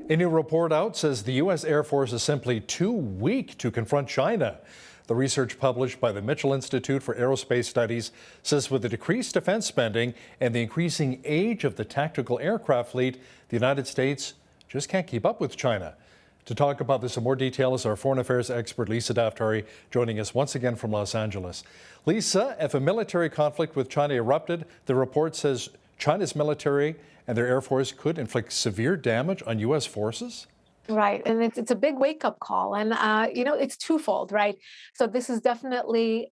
A new report out says the U.S. Air Force is simply too weak to confront China. The research published by the Mitchell Institute for Aerospace Studies says with the decreased defense spending and the increasing age of the tactical aircraft fleet, the United States just can't keep up with China. To talk about this in more detail is our foreign affairs expert, Lisa Daftari, joining us once again from Los Angeles. Lisa, if a military conflict with China erupted, the report says China's military and their air force could inflict severe damage on U.S. forces? Right. And it's a big wake up call. And, it's twofold, right? So this is definitely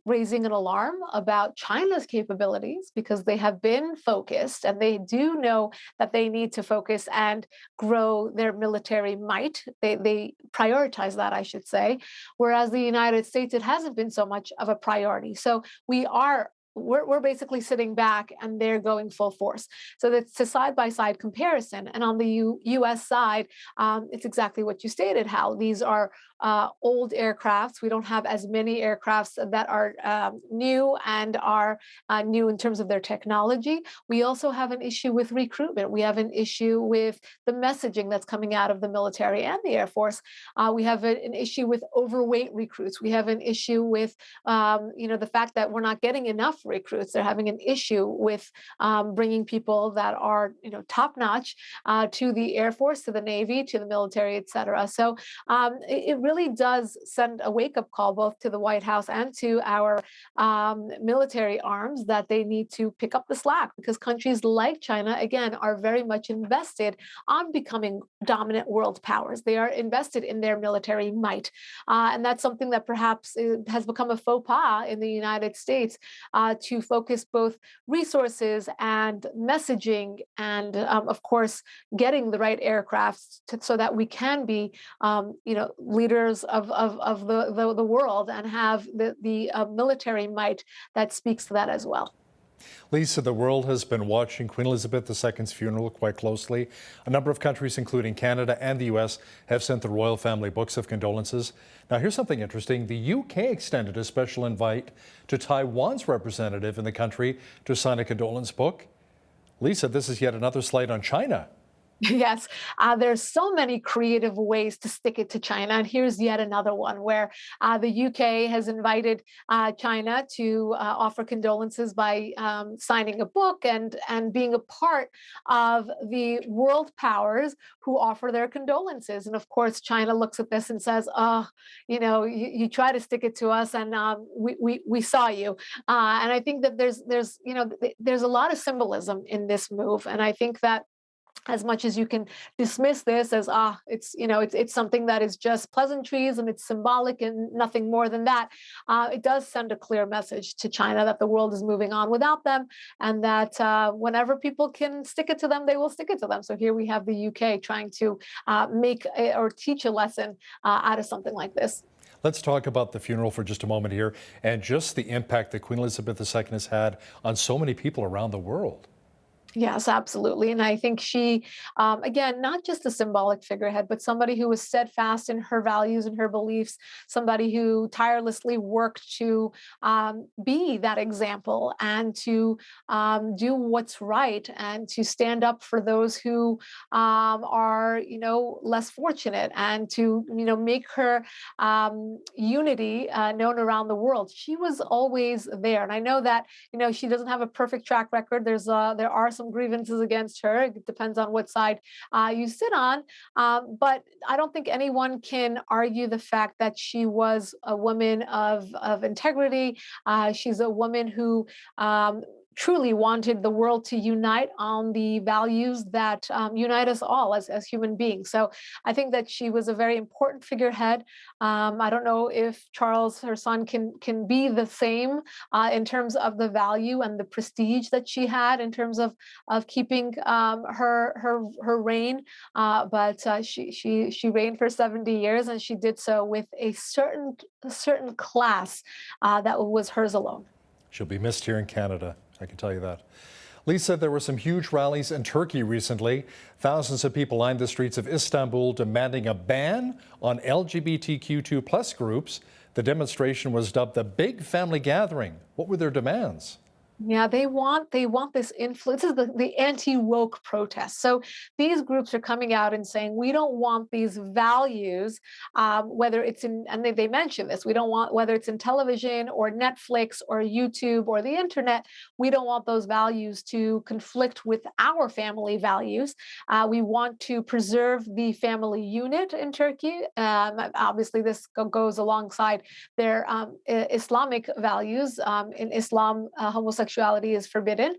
raising an alarm about China's capabilities because they have been focused and they do know that they need to focus and grow their military might. They prioritize that, I should say. Whereas the United States, it hasn't been so much of a priority. So we're basically sitting back and they're going full force. So that's a side-by-side comparison. And on the U.S. side, it's exactly what you stated, Hal. These are old aircrafts. We don't have as many aircrafts that are new and are new in terms of their technology. We also have an issue with recruitment. We have an issue with the messaging that's coming out of the military and the Air Force. We have an issue with overweight recruits. We have an issue with, the fact that we're not getting enough recruits. They're having an issue with bringing people that are, top notch to the Air Force, to the Navy, to the military, et cetera. So it really does send a wake up call both to the White House and to our military arms that they need to pick up the slack because countries like China, again, are very much invested on becoming dominant world powers. They are invested in their military might. And that's something that perhaps has become a faux pas in the United States to focus both resources and messaging and, of course, getting the right aircraft so that we can be, leaders of the world and have the military might that speaks to that as well. Lisa, the world has been watching Queen Elizabeth II's funeral quite closely. A number of countries, including Canada and the U.S., have sent the royal family books of condolences. Now, here's something interesting. The U.K. extended a special invite to Taiwan's representative in the country to sign a condolence book. Lisa, this is yet another slight on China. Yes, there's so many creative ways to stick it to China. And here's yet another one where the UK has invited China to offer condolences by signing a book and being a part of the world powers who offer their condolences. And of course, China looks at this and says, oh, you try to stick it to us and we saw you. And I think that there's a lot of symbolism in this move. And I think that as much as you can dismiss this as it's something that is just pleasantries and it's symbolic and nothing more than that, it does send a clear message to China that the world is moving on without them and that whenever people can stick it to them, they will stick it to them. So here we have the UK trying to or teach a lesson out of something like this. Let's talk about the funeral for just a moment here and just the impact that Queen Elizabeth II has had on so many people around the world. Yes, absolutely. And I think she, again, not just a symbolic figurehead, but somebody who was steadfast in her values and her beliefs, somebody who tirelessly worked to be that example and to do what's right and to stand up for those who are, less fortunate and to, make her unity known around the world. She was always there. And I know that, she doesn't have a perfect track record. There are some grievances against her. It depends on what side you sit on. But I don't think anyone can argue the fact that she was a woman of integrity. She's a woman who truly wanted the world to unite on the values that unite us all as human beings. So I think that she was a very important figurehead. I don't know if Charles, her son, can be the same in terms of the value and the prestige that she had in terms of keeping her reign. But she reigned for 70 years, and she did so with a certain class that was hers alone. She'll be missed here in Canada, I can tell you that. Lisa, there were some huge rallies in Turkey recently. Thousands of people lined the streets of Istanbul demanding a ban on LGBTQ2+ groups. The demonstration was dubbed the Big Family Gathering. What were their demands? Yeah, they want this influence. This is the anti-woke protest. So these groups are coming out and saying we don't want these values, whether it's in, and they mention this, we don't want, whether it's in television or Netflix or YouTube or the internet, we don't want those values to conflict with our family values. We want to preserve the family unit in Turkey. Obviously, this goes alongside their Islamic values. In Islam, homosexuality is forbidden.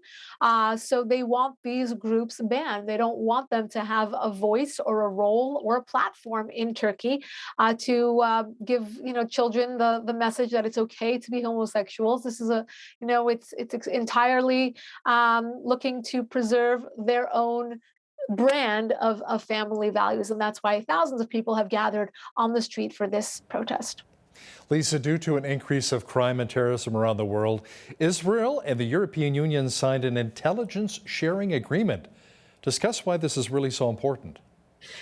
So they want these groups banned. They don't want them to have a voice or a role or a platform in Turkey to give children the message that it's okay to be homosexuals. This is it's entirely looking to preserve their own brand of family values, and that's why thousands of people have gathered on the street for this protest. Lisa, due to an increase of crime and terrorism around the world, Israel and the European Union signed an intelligence sharing agreement. Discuss why this is really so important.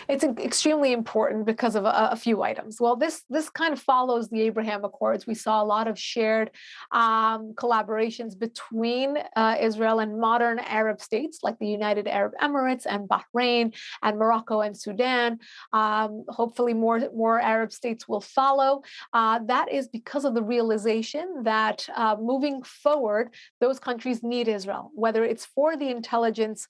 It's extremely important because of a few items. Well, this kind of follows the Abraham Accords. We saw a lot of shared collaborations between Israel and modern Arab states like the United Arab Emirates and Bahrain and Morocco and Sudan. Hopefully, more Arab states will follow. That is because of the realization that moving forward, those countries need Israel, whether it's for the intelligence,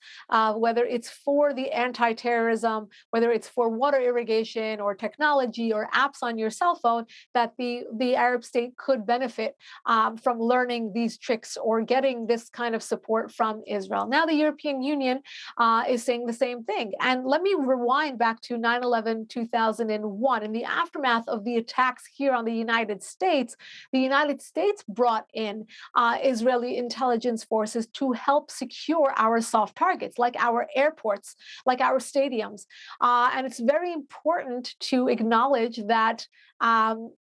whether it's for the anti-terrorism, whether it's for water irrigation or technology or apps on your cell phone, that the Arab state could benefit from learning these tricks or getting this kind of support from Israel. Now the European Union is saying the same thing. And let me rewind back to 9/11, 2001. In the aftermath of the attacks here on the United States brought in Israeli intelligence forces to help secure our soft targets, like our airports, like our stadiums. And it's very important to acknowledge that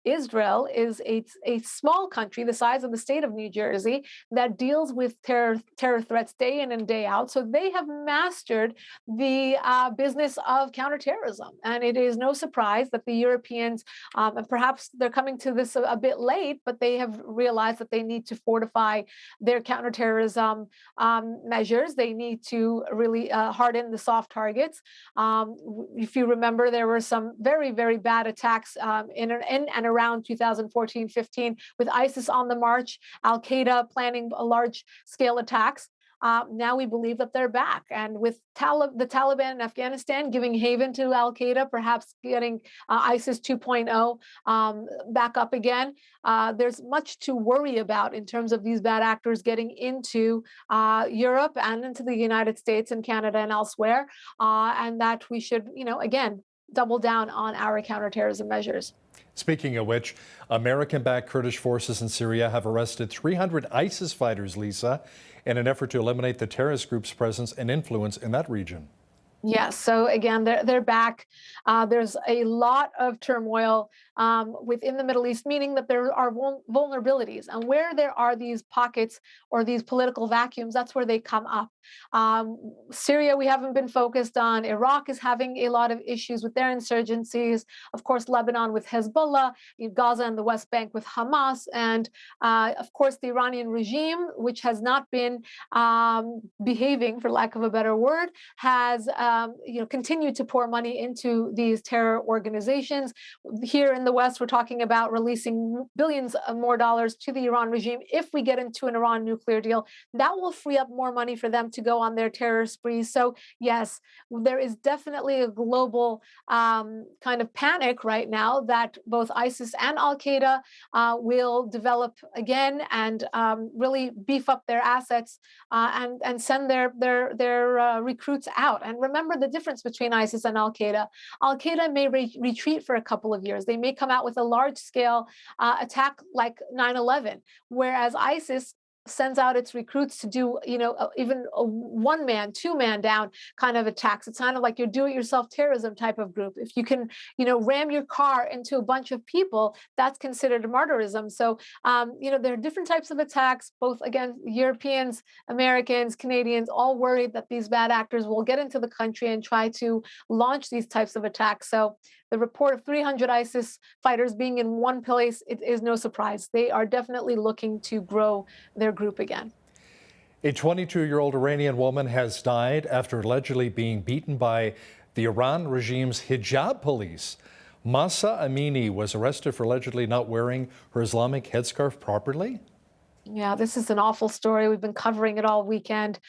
Israel is a small country the size of the state of New Jersey that deals with terror threats day in and day out. So they have mastered the business of counterterrorism. And it is no surprise that the Europeans, and perhaps they're coming to this a bit late, but they have realized that they need to fortify their counterterrorism measures. They need to really harden the soft targets. If you remember, there were some very, very bad attacks in and around 2014-15 with ISIS on the march, Al Qaeda planning large scale attacks. Now we believe that they're back. And with the Taliban in Afghanistan giving haven to Al Qaeda, perhaps getting ISIS 2.0 back up again, there's much to worry about in terms of these bad actors getting into Europe and into the United States and Canada and elsewhere. And that we should, again, double down on our counterterrorism measures. Speaking of which, American-backed Kurdish forces in Syria have arrested 300 ISIS fighters, Lisa, in an effort to eliminate the terrorist group's presence and influence in that region. Yes. So again, they're back. There's a lot of turmoil within the Middle East, meaning that there are vulnerabilities, and where there are these pockets or these political vacuums, that's where they come up. Syria, we haven't been focused on. Iraq is having a lot of issues with their insurgencies. Of course, Lebanon with Hezbollah, Gaza and the West Bank with Hamas, and of course the Iranian regime, which has not been behaving, for lack of a better word, has continue to pour money into these terror organizations. Here in the West, we're talking about releasing billions of more dollars to the Iran regime. If we get into an Iran nuclear deal, that will free up more money for them to go on their terror sprees. So yes, there is definitely a global kind of panic right now that both ISIS and Al Qaeda will develop again and really beef up their assets and send their recruits out. And remember the difference between ISIS and Al Qaeda. Al Qaeda may retreat for a couple of years. They may come out with a large scale attack like 9/11, whereas ISIS sends out its recruits to do, even a one man, two man down kind of attacks. It's kind of like your do-it-yourself terrorism type of group. If you can, ram your car into a bunch of people, that's considered martyrism. So, there are different types of attacks, both against Europeans, Americans, Canadians, all worried that these bad actors will get into the country and try to launch these types of attacks. So the report of 300 ISIS fighters being in one place, it is no surprise. They are definitely looking to grow their group again. A 22-year-old Iranian woman has died after allegedly being beaten by the Iran regime's hijab police. Masa Amini was arrested for allegedly not wearing her Islamic headscarf properly. Yeah, this is an awful story. We've been covering it all weekend.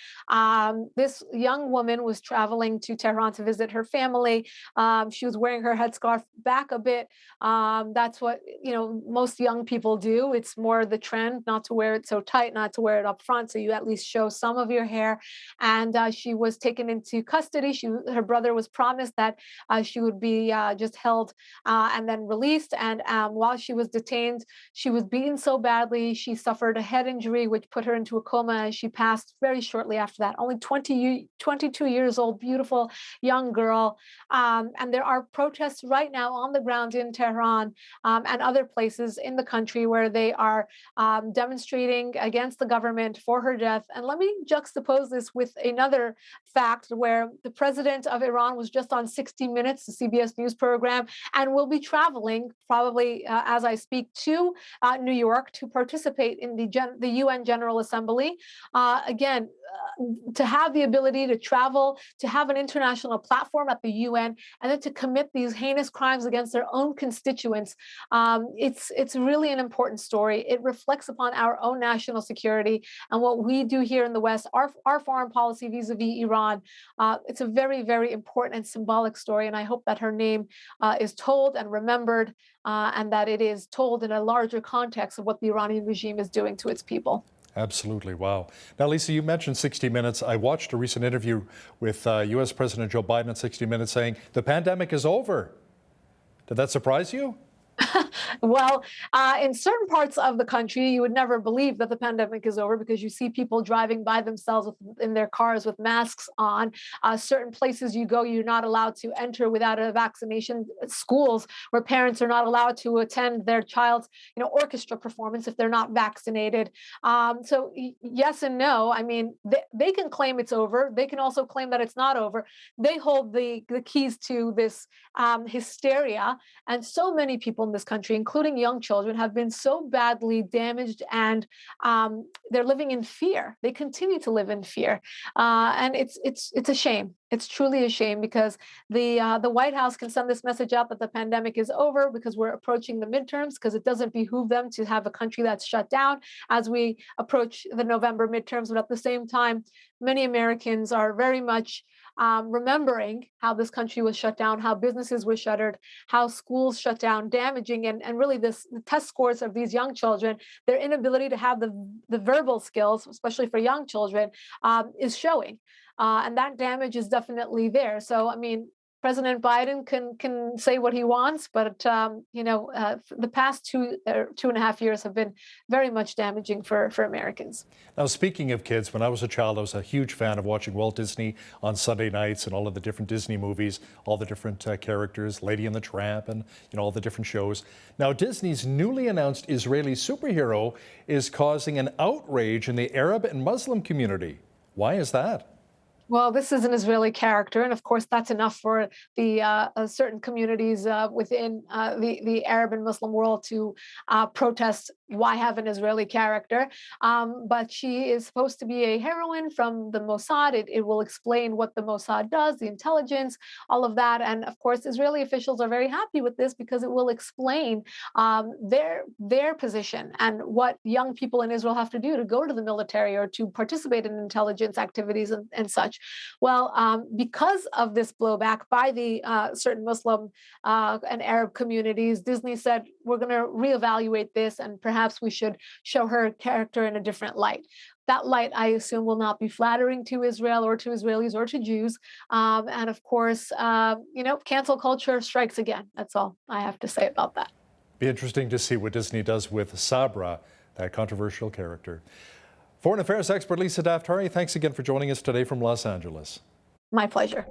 This young woman was traveling to Tehran to visit her family. She was wearing her headscarf back a bit. That's what, most young people do. It's more the trend not to wear it so tight, not to wear it up front, so you at least show some of your hair. And she was taken into custody. Her brother was promised that she would be just held and then released. And while she was detained, she was beaten so badly, she suffered a head injury, which put her into a coma, and she passed very shortly after that. Only 22 years old, beautiful young girl. And there are protests right now on the ground in Tehran and other places in the country where they are demonstrating against the government for her death. And let me juxtapose this with another fact where the president of Iran was just on 60 Minutes, the CBS News program, and will be traveling probably as I speak to New York to participate in the UN General Assembly. Again, to have the ability to travel, to have an international platform at the UN, and then to commit these heinous crimes against their own constituents, it's really an important story. It reflects upon our own national security and what we do here in the West, our foreign policy vis-a-vis Iran. It's a very, very important and symbolic story, and I hope that her name is told and remembered, and that it is told in a larger context of what the Iranian regime is doing to its people. Absolutely. Wow. Now, Lisa, you mentioned 60 Minutes. I watched a recent interview with U.S. President Joe Biden on 60 Minutes saying the pandemic is over. Did that surprise you? Well, in certain parts of the country, you would never believe that the pandemic is over because you see people driving by themselves in their cars with masks on. Certain places you go, you're not allowed to enter without a vaccination. Schools where parents are not allowed to attend their child's, orchestra performance if they're not vaccinated. So yes and no. I mean, they can claim it's over. They can also claim that it's not over. They hold the keys to this hysteria, and so many people in this country, including young children, have been so badly damaged, and they're living in fear. They continue to live in fear, and it's a shame. It's truly a shame because the White House can send this message out that the pandemic is over because we're approaching the midterms, because it doesn't behoove them to have a country that's shut down as we approach the November midterms. But at the same time, many Americans are very much remembering how this country was shut down, how businesses were shuttered, how schools shut down, damaging, and really the test scores of these young children, their inability to have the verbal skills, especially for young children, is showing. And that damage is definitely there. So, I mean, President Biden can say what he wants, but the past 2.5 years have been very much damaging for Americans. Now, speaking of kids, when I was a child, I was a huge fan of watching Walt Disney on Sunday nights and all of the different Disney movies, all the different characters, Lady and the Tramp, and all the different shows. Now, Disney's newly announced Israeli superhero is causing an outrage in the Arab and Muslim community. Why is that? Well, this is an Israeli character, and of course, that's enough for the certain communities within the Arab and Muslim world to protest why have an Israeli character. But she is supposed to be a heroine from the Mossad. It will explain what the Mossad does, the intelligence, all of that. And of course, Israeli officials are very happy with this because it will explain their position and what young people in Israel have to do to go to the military or to participate in intelligence activities and such. Well, because of this blowback by the certain Muslim and Arab communities, Disney said, we're going to reevaluate this, and perhaps we should show her character in a different light. That light, I assume, will not be flattering to Israel or to Israelis or to Jews. And of course, cancel culture strikes again. That's all I have to say about that. Be interesting to see what Disney does with Sabra, that controversial character. Foreign affairs expert Lisa Daftari, thanks again for joining us today from Los Angeles. My pleasure.